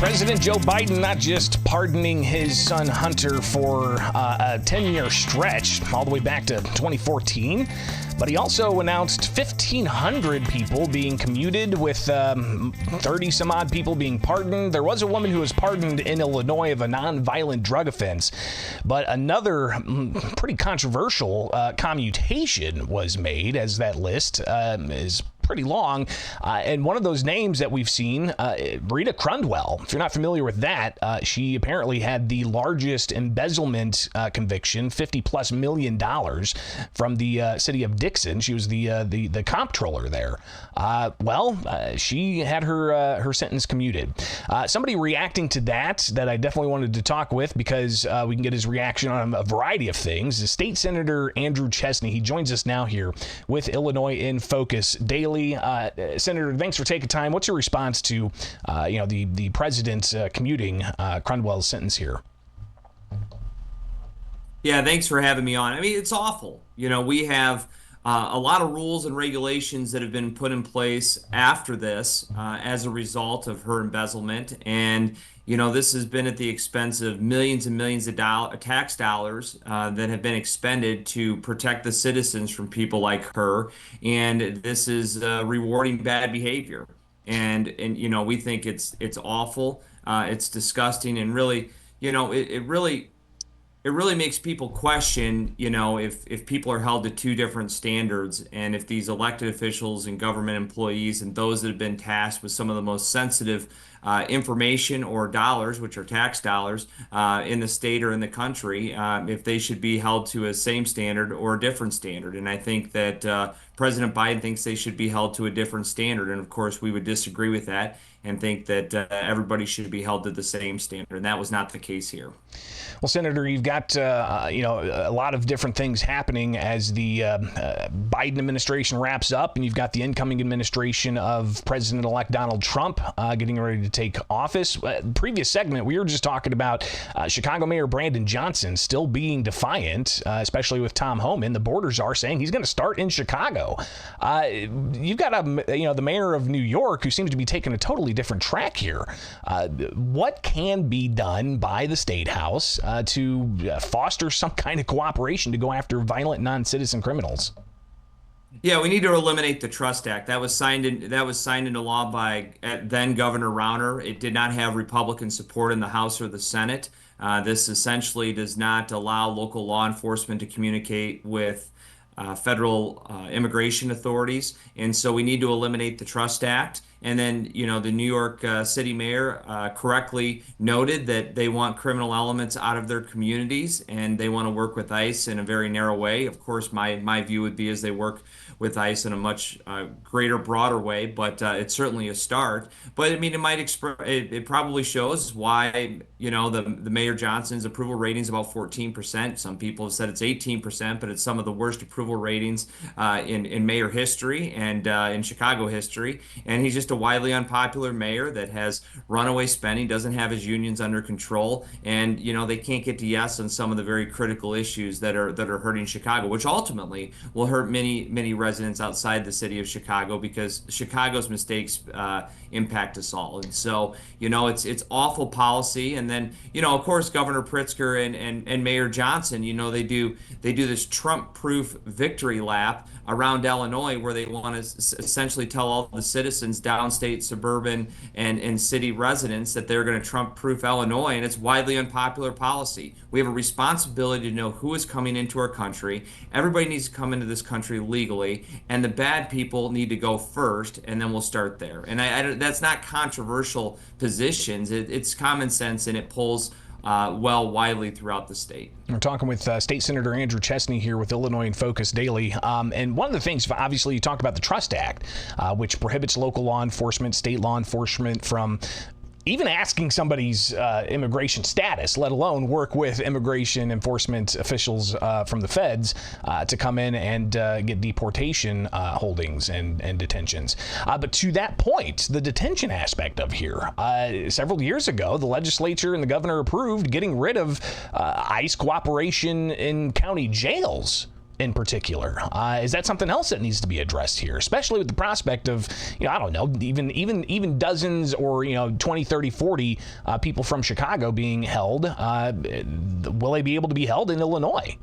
President Joe Biden not just pardoning his son Hunter for a 10-year stretch all the way back to 2014, but he also announced 1,500 people being commuted with 30 some odd people being pardoned. There was a woman who was pardoned in Illinois of a non-violent drug offense, but another pretty controversial commutation was made, as that list is pretty long, and one of those names that we've seen, Rita Crundwell. If you're not familiar with that, she apparently had the largest embezzlement conviction, $50+ million from the city of Dixon. She was the comptroller there. She had her sentence commuted. Somebody reacting to that I definitely wanted to talk with, because we can get his reaction on a variety of things, is State Senator Andrew Chesney. He joins us now here with Illinois in Focus Daily. Senator, thanks for taking time. What's your response to the president commuting Crundwell's sentence here? Yeah, thanks for having me on. I mean, it's awful. We have a lot of rules and regulations that have been put in place after this as a result of her embezzlement. And, this has been at the expense of millions and millions of tax dollars that have been expended to protect the citizens from people like her. And this is rewarding bad behavior. And we think it's awful. It's disgusting. And really, it really makes people question, if people are held to two different standards, and if these elected officials and government employees and those that have been tasked with some of the most sensitive information or dollars, which are tax dollars, in the state or in the country, if they should be held to a same standard or a different standard. And I think that President Biden thinks they should be held to a different standard. And of course, we would disagree with that and think that everybody should be held to the same standard. And that was not the case here. Well, Senator, you've got a lot of different things happening as the Biden administration wraps up, and you've got the incoming administration of President-elect Donald Trump getting ready to take office. Previous segment, we were just talking about Chicago Mayor Brandon Johnson still being defiant, especially with Tom Homan. The borders are saying he's going to start in Chicago. You've got the mayor of New York who seems to be taking a totally different track here. What can be done by the State House to foster some kind of cooperation to go after violent non-citizen criminals? Yeah, we need to eliminate the Trust Act. That was signed into law by then Governor Rauner. It did not have Republican support in the House or the Senate. This essentially does not allow local law enforcement to communicate with federal immigration authorities. And so we need to eliminate the Trust Act. And then, the New York City mayor correctly noted that they want criminal elements out of their communities, and they want to work with ICE in a very narrow way. Of course, my view would be as they work with ICE in a much greater, broader way, but it's certainly a start. But I mean, it probably shows why, the Mayor Johnson's approval rating's about 14%. Some people have said it's 18%, but it's some of the worst approval ratings in mayor history and in Chicago history. And he's just a widely unpopular mayor that has runaway spending, doesn't have his unions under control, and they can't get to yes on some of the very critical issues that are hurting Chicago, which ultimately will hurt many residents outside the city of Chicago, because Chicago's mistakes impact us all. And so it's awful policy. And then of course Governor Pritzker and Mayor Johnson, they do this Trump-proof victory lap around Illinois, where they want to essentially tell all the citizens, downstate, suburban, and city residents, that they're going to Trump-proof Illinois, and it's widely unpopular policy. We have a responsibility to know who is coming into our country. Everybody needs to come into this country legally, and the bad people need to go first, and then we'll start there. And that's not controversial positions. It's common sense, and it pulls widely throughout the state. We're talking with State Senator Andrew Chesney here with Illinois in Focus Daily. And one of the things, obviously, you talked about the Trust Act, which prohibits local law enforcement, state law enforcement from even asking somebody's immigration status, let alone work with immigration enforcement officials from the feds to come in and get deportation holdings and detentions. But to that point, the detention aspect of here, several years ago, the legislature and the governor approved getting rid of ICE cooperation in county jails. in particular. Is that something else that needs to be addressed here, especially with the prospect of, I don't know, even dozens or, 20, 30, 40 people from Chicago being held? Will they be able to be held in Illinois?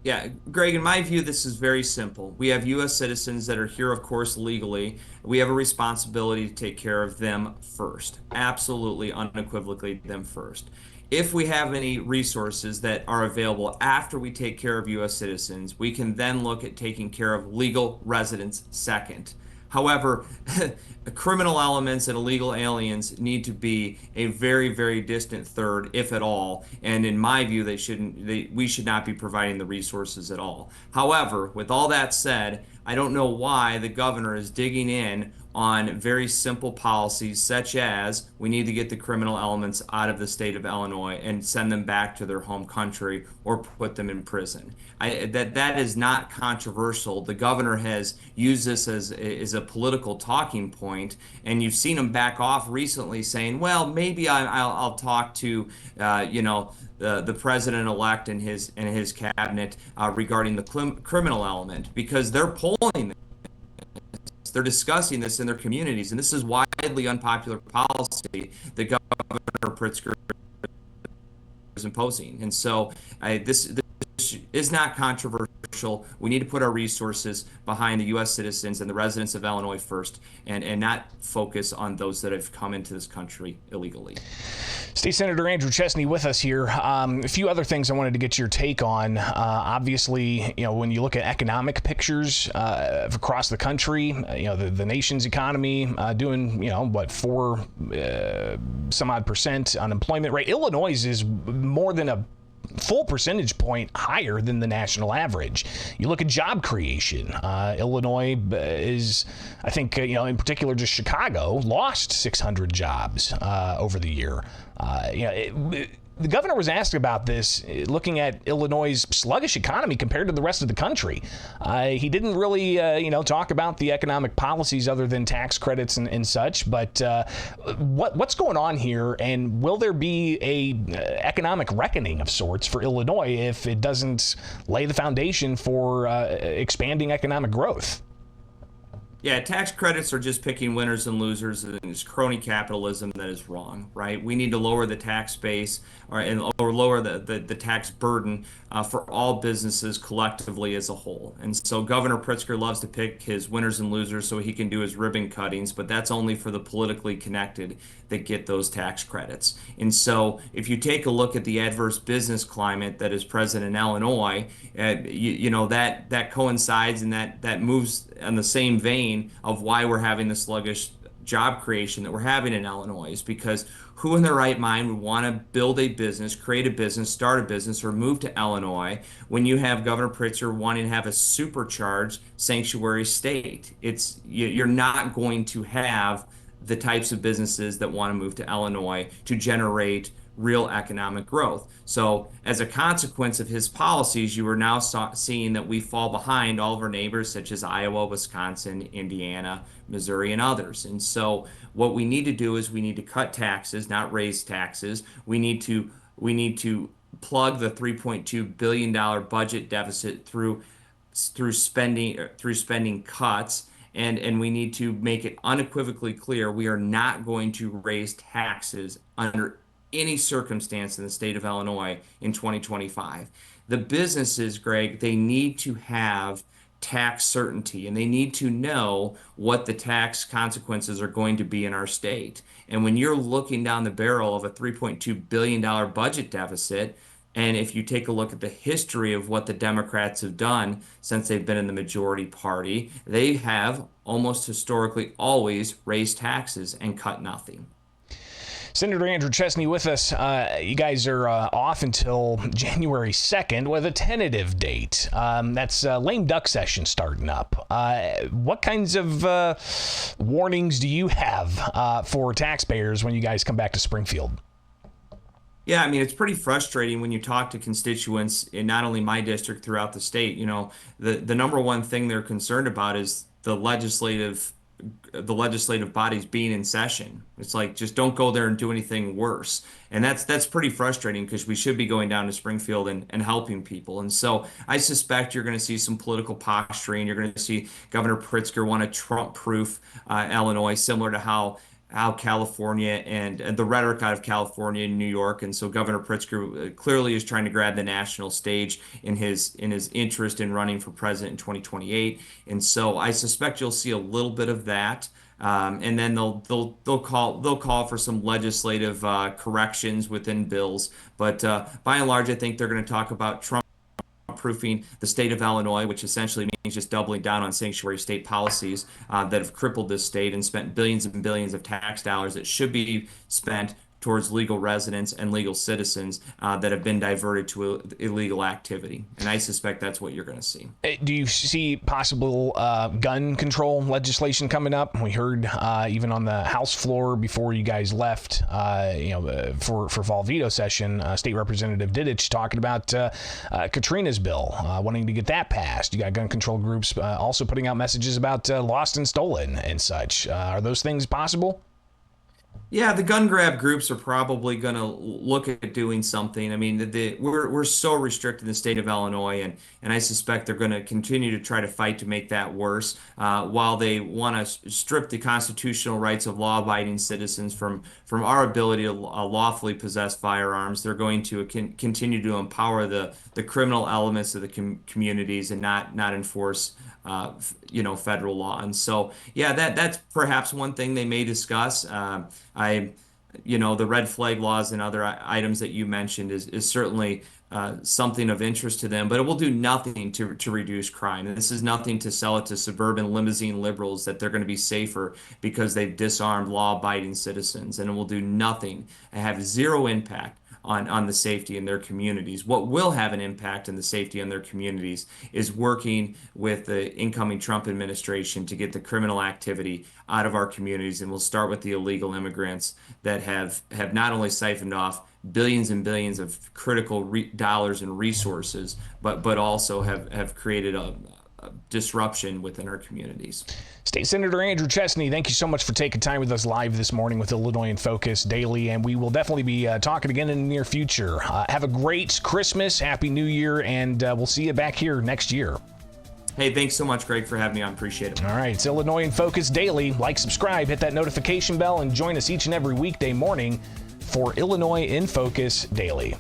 Yeah, Greg, in my view, this is very simple. We have U.S. citizens that are here, of course, legally. We have a responsibility to take care of them first. Absolutely, unequivocally, them first. If we have any resources that are available after we take care of U.S. citizens, we can then look at taking care of legal residents second. However, criminal elements and illegal aliens need to be a very, very distant third, if at all. And in my view, we should not be providing the resources at all. However, with all that said, I don't know why the governor is digging in on very simple policies such as we need to get the criminal elements out of the state of Illinois and send them back to their home country or put them in prison. That is not controversial. The governor has used this as a political talking point, and you've seen him back off recently, saying, "Well, maybe I'll talk to the president-elect and his cabinet regarding the criminal element," because they're polling. They're discussing this in their communities, and this is widely unpopular policy that Governor Pritzker is imposing. And so this is not controversial. We need to put our resources behind the U.S. citizens and the residents of Illinois first, and not focus on those that have come into this country illegally. State Senator Andrew Chesney with us here. A few other things I wanted to get your take on. Obviously, when you look at economic pictures across the country, the nation's economy doing, 4 some odd percent unemployment rate. Illinois is more than a full percentage point higher than the national average. You look at job creation. Illinois is, I think, in particular, just Chicago lost 600 jobs over the year. The governor was asked about this, looking at Illinois' sluggish economy compared to the rest of the country. He didn't really, talk about the economic policies other than tax credits and such. But what's going on here, and will there be a economic reckoning of sorts for Illinois if it doesn't lay the foundation for expanding economic growth? Yeah, tax credits are just picking winners and losers, and it's crony capitalism that is wrong, right? We need to lower the tax base or lower the tax burden for all businesses collectively as a whole. And so Governor Pritzker loves to pick his winners and losers so he can do his ribbon cuttings, but that's only for the politically connected that get those tax credits. And so if you take a look at the adverse business climate that is present in Illinois, that coincides and that moves in the same vein of why we're having the sluggish job creation that we're having in Illinois, is because who in their right mind would want to build a business, create a business, start a business, or move to Illinois when you have Governor Pritzker wanting to have a supercharged sanctuary state? You're not going to have the types of businesses that want to move to Illinois to generate real economic growth. So as a consequence of his policies, you are now seeing that we fall behind all of our neighbors such as Iowa, Wisconsin, Indiana, Missouri, and others. And so what we need to do is we need to cut taxes, not raise taxes. We need to plug the $3.2 billion budget deficit through spending cuts. And we need to make it unequivocally clear we are not going to raise taxes under any circumstance in the state of Illinois in 2025. The businesses, Greg, they need to have tax certainty, and they need to know what the tax consequences are going to be in our state. And when you're looking down the barrel of a $3.2 billion budget deficit, and if you take a look at the history of what the Democrats have done since they've been in the majority party, they have almost historically always raised taxes and cut nothing. Senator Andrew Chesney with us. You guys are off until January 2nd with a tentative date. That's lame duck session starting up. What kinds of warnings do you have for taxpayers when you guys come back to Springfield? Yeah, I mean, it's pretty frustrating when you talk to constituents in not only my district, throughout the state. The number one thing they're concerned about is the legislative the legislative bodies being in session. It's like, just don't go there and do anything worse. And that's pretty frustrating because we should be going down to Springfield and helping people. And so I suspect you're going to see some political posturing. You're going to see Governor Pritzker want to Trump-proof Illinois, similar to how California and the rhetoric out of California and New York. And so Governor Pritzker clearly is trying to grab the national stage in his interest in running for president in 2028. And so I suspect you'll see a little bit of that. And then they'll call for some legislative corrections within bills. But by and large, I think they're going to talk about Trump proofing the state of Illinois, which essentially means just doubling down on sanctuary state policies that have crippled this state and spent billions and billions of tax dollars that should be spent towards legal residents and legal citizens that have been diverted to illegal activity. And I suspect that's what you're going to see. Do you see possible gun control legislation coming up? We heard even on the House floor before you guys left, for fall veto session, State Representative Didich talking about Katrina's bill, wanting to get that passed. You got gun control groups also putting out messages about lost and stolen and such. Are those things possible? Yeah, the gun grab groups are probably going to look at doing something. I mean, we're so restricted in the state of Illinois, and I suspect they're going to continue to try to fight to make that worse. While they want to strip the constitutional rights of law-abiding citizens from our ability to lawfully possess firearms, they're going to continue to empower the criminal elements of the communities and not enforce federal law. And so, yeah, that's perhaps one thing they may discuss. The red flag laws and other items that you mentioned is certainly something of interest to them, but it will do nothing to reduce crime. And this is nothing to sell it to suburban limousine liberals that they're going to be safer because they've disarmed law-abiding citizens, and it will do nothing and have zero impact on the safety in their communities. What will have an impact on the safety in their communities is working with the incoming Trump administration to get the criminal activity out of our communities. And we'll start with the illegal immigrants that have not only siphoned off billions and billions of critical dollars and resources, but also have created a disruption within our communities. State Senator Andrew Chesney, thank you so much for taking time with us live this morning with Illinois in Focus Daily, and we will definitely be talking again in the near future. Have a great Christmas, Happy New Year, and we'll see you back here next year. Hey, thanks so much, Greg, for having me on. Appreciate it. All right, it's Illinois in Focus Daily. Like, subscribe, hit that notification bell, and join us each and every weekday morning for Illinois in Focus Daily.